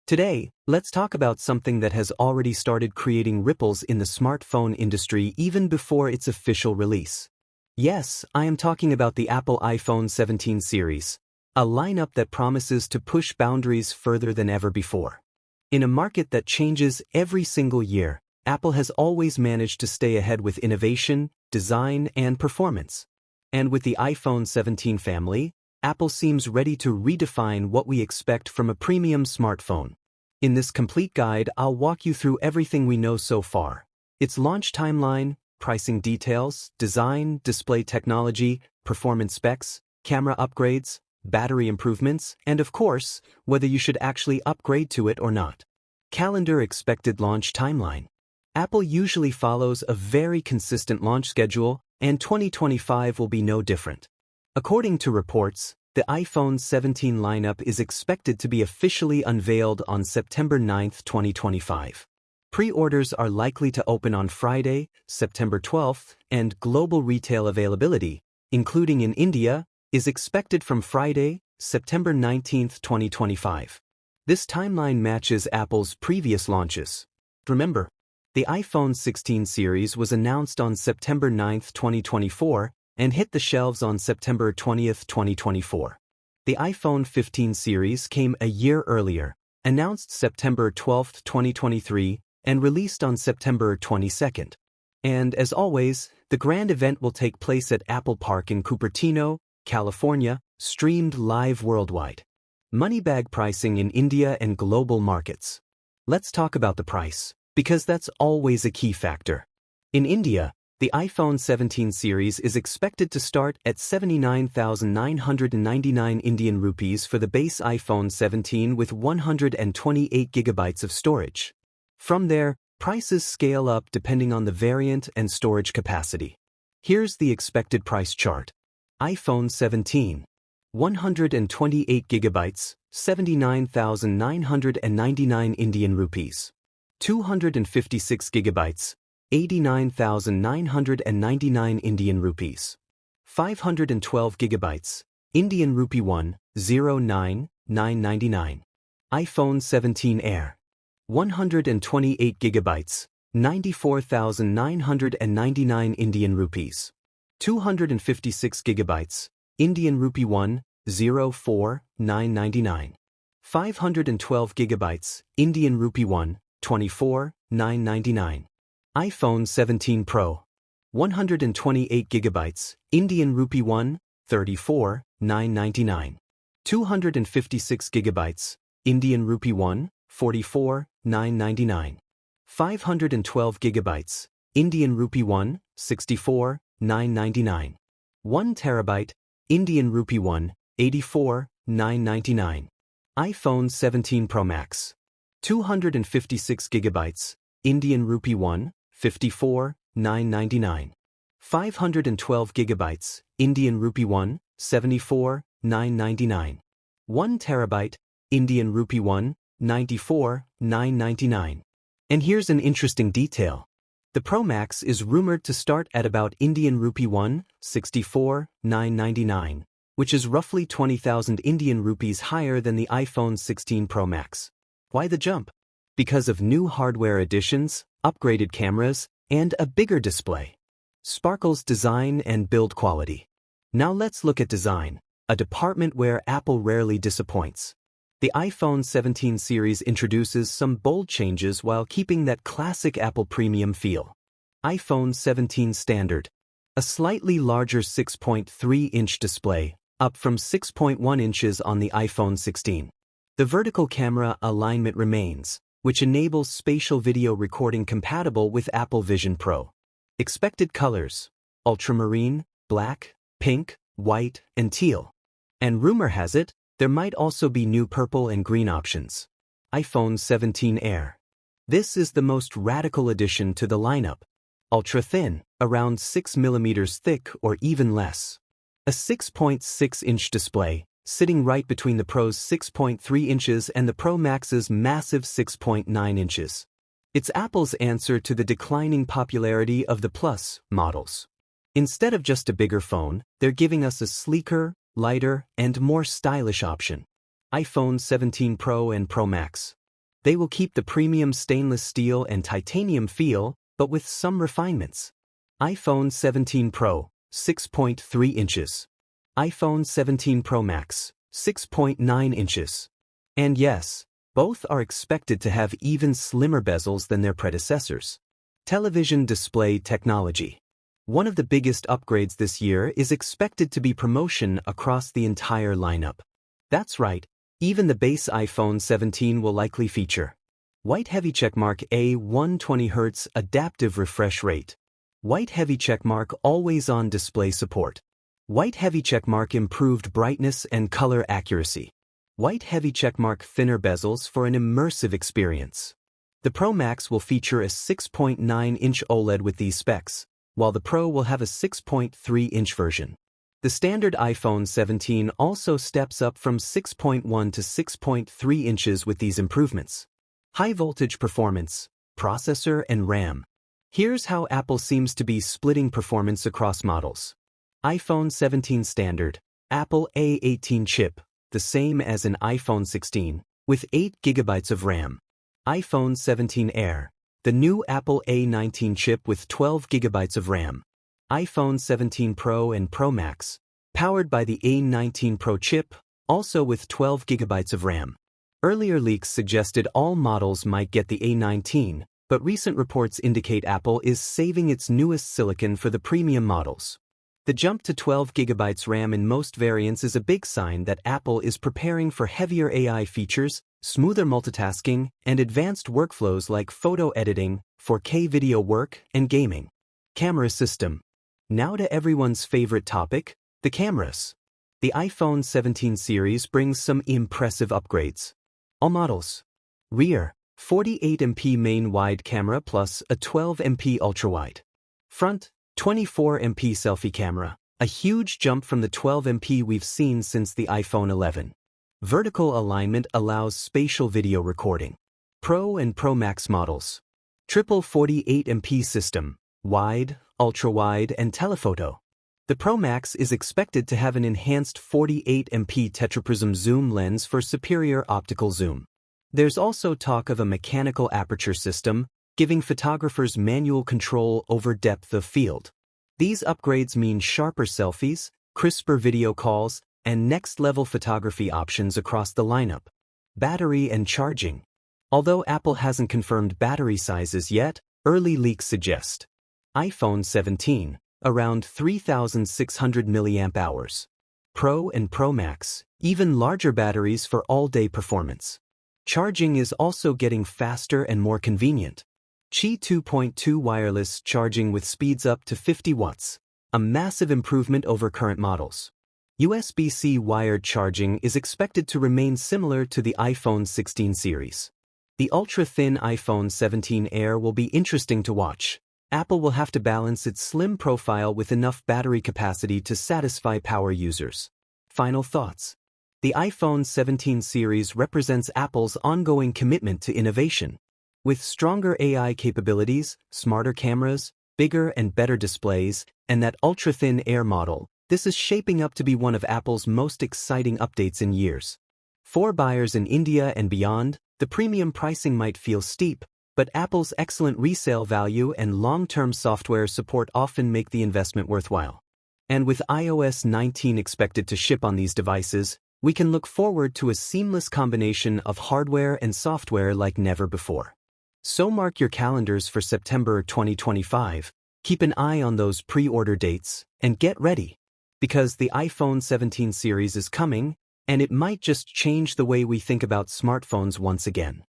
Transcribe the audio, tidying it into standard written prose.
Today, let's talk about something that has already started creating ripples in the smartphone industry even before its official release. Yes, I am talking about the Apple iPhone 17 series, a lineup that promises to push boundaries further than ever before. In a market that changes every single year, Apple has always managed to stay ahead with innovation, design, and performance. And with the iPhone 17 family, Apple seems ready to redefine what we expect from a premium smartphone. In this complete guide, I'll walk you through everything we know so far: its launch timeline, pricing details, design, display technology, performance specs, camera upgrades, battery improvements, and of course, whether you should actually upgrade to it or not. Calendar expected launch timeline. Apple usually follows a very consistent launch schedule, and 2025 will be no different. According to reports, the iPhone 17 lineup is expected to be officially unveiled on September 9, 2025. Pre-orders are likely to open on Friday, September 12th, and global retail availability, including in India, is expected from Friday, September 19, 2025. This timeline matches Apple's previous launches. Remember, the iPhone 16 series was announced on September 9, 2024, and hit the shelves on September 20, 2024. The iPhone 15 series came a year earlier, announced September 12, 2023, and released on September 22. And as always, the grand event will take place at Apple Park in Cupertino, California, streamed live worldwide. Moneybag pricing in India and global markets. Let's talk about the price, because that's always a key factor. In India, the iPhone 17 series is expected to start at 79,999 Indian rupees for the base iPhone 17 with 128 gigabytes of storage. From there, prices scale up depending on the variant and storage capacity. Here's the expected price chart. iPhone 17. 128 gigabytes, 79,999 Indian rupees. 256 gigabytes, 89,999 Indian rupees. 512 gigabytes, Indian rupee 109,999. iPhone 17 Air. 128 gigabytes, 94,999 Indian rupees. 256 gigabytes, Indian rupee 104,999. 512 gigabytes, Indian rupee 124,999. iPhone 17 Pro. 128 gigabytes, Indian rupee 134,999. 256 gigabytes, Indian rupee 144,999. 512 gigabytes, Indian rupee 164,999. 1 terabyte, Indian rupee 184,999. iPhone 17 Pro Max. 256 gigabytes, Indian rupee 154,999. 512 gigabytes, Indian rupee 174,999. 1 terabyte, Indian rupee 194,999. And here's an interesting detail. The Pro Max is rumored to start at about Indian rupee 164,999, which is roughly 20,000 Indian rupees higher than the iPhone 16 Pro Max. Why the jump? Because of new hardware additions, upgraded cameras, and a bigger display. Sparkle's design and build quality. Now let's look at design, a department where Apple rarely disappoints. The iPhone 17 series introduces some bold changes while keeping that classic Apple premium feel. iPhone 17 Standard. A slightly larger 6.3-inch display, up from 6.1 inches on the iPhone 16. The vertical camera alignment remains, which enables spatial video recording compatible with Apple Vision Pro. Expected colors: ultramarine, black, pink, white, and teal. And rumor has it, there might also be new purple and green options. iPhone 17 Air. This is the most radical addition to the lineup. Ultra-thin, around 6 mm thick or even less. A 6.6-inch display, sitting right between the Pro's 6.3 inches and the Pro Max's massive 6.9 inches. It's Apple's answer to the declining popularity of the Plus models. Instead of just a bigger phone, they're giving us a sleeker, lighter, and more stylish option. iPhone 17 Pro and Pro Max. They will keep the premium stainless steel and titanium feel, but with some refinements. iPhone 17 Pro, 6.3 inches. iPhone 17 Pro Max, 6.9 inches. And yes, both are expected to have even slimmer bezels than their predecessors. Television display technology. One of the biggest upgrades this year is expected to be promotion across the entire lineup. That's right, even the base iPhone 17 will likely feature white heavy checkmark A 120Hz adaptive refresh rate, white heavy checkmark always-on display support, white heavy checkmark improved brightness and color accuracy, white heavy checkmark thinner bezels for an immersive experience. The Pro Max will feature a 6.9-inch OLED with these specs, while the Pro will have a 6.3-inch version. The standard iPhone 17 also steps up from 6.1 to 6.3 inches with these improvements. High voltage performance, processor and RAM. Here's how Apple seems to be splitting performance across models. iPhone 17 standard, Apple A18 chip, the same as an iPhone 16, with 8 GB of RAM. iPhone 17 Air, the new Apple A19 chip with 12 GB of RAM. iPhone 17 Pro and Pro Max, powered by the A19 Pro chip, also with 12 GB of RAM. Earlier leaks suggested all models might get the A19, but recent reports indicate Apple is saving its newest silicon for the premium models. The jump to 12 GB RAM in most variants is a big sign that Apple is preparing for heavier AI features, smoother multitasking, and advanced workflows like photo editing, 4K video work, and gaming. Camera system. Now to everyone's favorite topic, the cameras. The iPhone 17 series brings some impressive upgrades. All models. Rear, 48MP main wide camera plus a 12MP ultrawide. Front, 24MP selfie camera, a huge jump from the 12MP we've seen since the iPhone 11. Vertical alignment allows spatial video recording. Pro and Pro Max models. Triple 48MP system, wide, ultra-wide, and telephoto. The Pro Max is expected to have an enhanced 48MP tetraprism zoom lens for superior optical zoom. There's also talk of a mechanical aperture system, giving photographers manual control over depth of field. These upgrades mean sharper selfies, crisper video calls, and next-level photography options across the lineup. Battery and charging. Although Apple hasn't confirmed battery sizes yet, early leaks suggest iPhone 17, around 3,600 mAh. Pro and Pro Max, even larger batteries for all-day performance. Charging is also getting faster and more convenient. Qi 2.2 wireless charging with speeds up to 50 watts, a massive improvement over current models. USB-C wired charging is expected to remain similar to the iPhone 16 series. The ultra-thin iPhone 17 Air will be interesting to watch. Apple will have to balance its slim profile with enough battery capacity to satisfy power users. Final thoughts. The iPhone 17 series represents Apple's ongoing commitment to innovation. With stronger AI capabilities, smarter cameras, bigger and better displays, and that ultra-thin Air model, this is shaping up to be one of Apple's most exciting updates in years. For buyers in India and beyond, the premium pricing might feel steep, but Apple's excellent resale value and long-term software support often make the investment worthwhile. And with iOS 19 expected to ship on these devices, we can look forward to a seamless combination of hardware and software like never before. So mark your calendars for September 2025, keep an eye on those pre-order dates, and get ready. Because the iPhone 17 series is coming, and it might just change the way we think about smartphones once again.